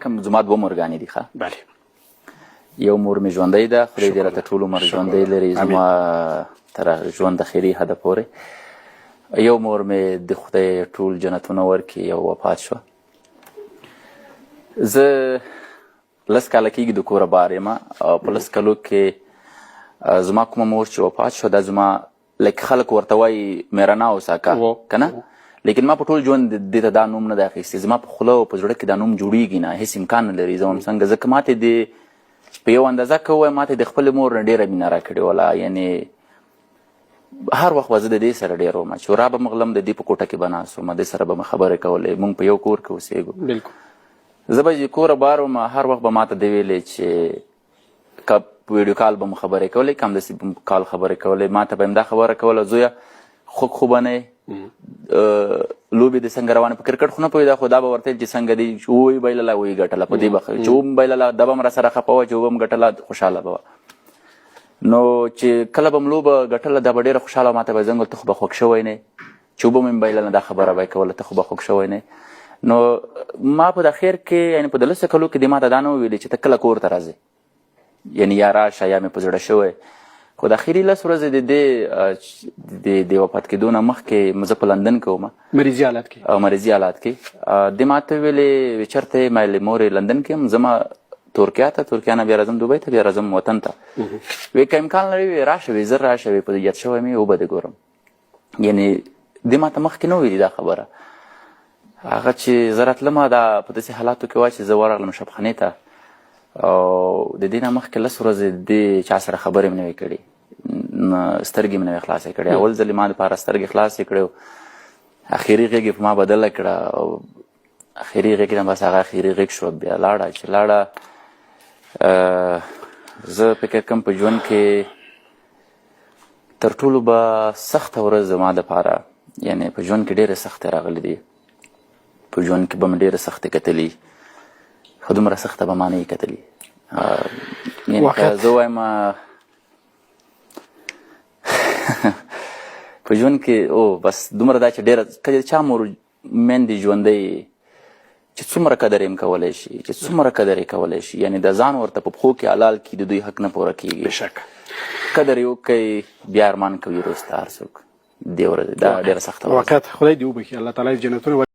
کوم زما 2 مورګانې دي ښه بله یو مور مې ژوندۍ ده خدای دې راته ټول عمر ژوندۍ لري زما تر ژوند اخري حده پورې یو مور مې د خدای ټول جنتونه ورکړي یو وفات شوه زه 10 کاله کېږي د کوره بار یم او په 10 کالو کې زما کومه مور چې وفات شوه دا زما لکه خلک ورته وایي میرنا اوساکه که نه لیکن ما په ټول ژوند دې ته دا نوم نه دی اخیستی زما په خوله او په زړه کې دا نوم جوړېږي نه هېڅ امکان نه لري زه وایم څنګه ځکه ماته د په یو اندازه که ووایم ماته د خپلې مور نه ډېره مینه راکړې وله یعنې هر وخت به زه د دې سره ډېر وم چې را به مغلم د دې په کوټه کې به ناست وم دې سره به مې خبرې کولې موږ په یو کور کې اوسېږو زه به چې کوره بار وم هر وخت به ماته دې ویلې چې که ویډیو کال به مو خبرې کولې که همداسې به کال خبرې کولې ماته به یم دا خبره کوله زویه خوږ خو به نه لوبې د څنګه روانه په کرکټ خو نه پوهېده خو دا به ورته چې څنګه دی چې ووایي بایلله وایي ګټله په دې به چې وم بایلله دا به م راسره خفه وه چې وبه م ګټله خوشحاله به وه نو چې کله به م لوبه ګټله دا به ډېره خوشحاله وه ماته به زنګ ته خو به خوښ شوی نه چې وبه مې بایلله دا خبره به یې کوله ته خو به خوښ شوی نه نو ما په د اخر کې یعنې په د 10 کلو کې دې ماته دا نه وویلې چې ته کله کور ته راځې یعنې یا راشه یا مې په زړه شوی خو د اخري 10 ورځې د وفات کېدو نه مخکې زه په لندن کې وم مریضي حالات کې دې ماته ویلې چېرته یې ما ویلې مورې لندن کې یم زما ترکیه نه بیا راځم دوبۍ ته بیا راځم وطن ته وی که امکان لري وی راشه وی زر راشه وی په یاد شوی مې وبه دې ګورم یعنې دې ماته مخکې نه ویلي دا خبره هغه چې زه راتلمه دا په داسې حالاتو کې وه چې زه ورغلم شبخانې ته او د دې نه مخکې 10 ورځې دې چا سره خبرې مې نه وې کړې سترګې مې نه وې خلاصې کړې اول ځل ما دپاره سترګې خلاصې کړې اخري غېږ یې په ما بدله کړه او اخري غېږ نه بس هغه اخري غېږ شوه بیا لاړه چې لاړه زه فکر کوم په ژوند کې تر ټولو به سخته ورځ زما دپاره یعنې په ژوند کې ډېرې سختې راغلي دي په ژوند کې به مې ډېرې سختې کتلي خو دومره سخته به ما نه یې کتلي یعنې که زه وایم په ژوند کې بس دومره دا چې ډېره که چا مور میندې ژوندۍ چې څومره قدر یې کولی شي چې څومره قدر یې کولی شي یعنې د ځان ورته په پښو کې حلال کړي د دوی حق نه پوره کېږي قدر یې وکړئ بیا ارمان کوي وروسته هر څوک دې ورځې دا ډېره سخته ورځ واقعیت خدای دې وبخي الله تعالی جنتونه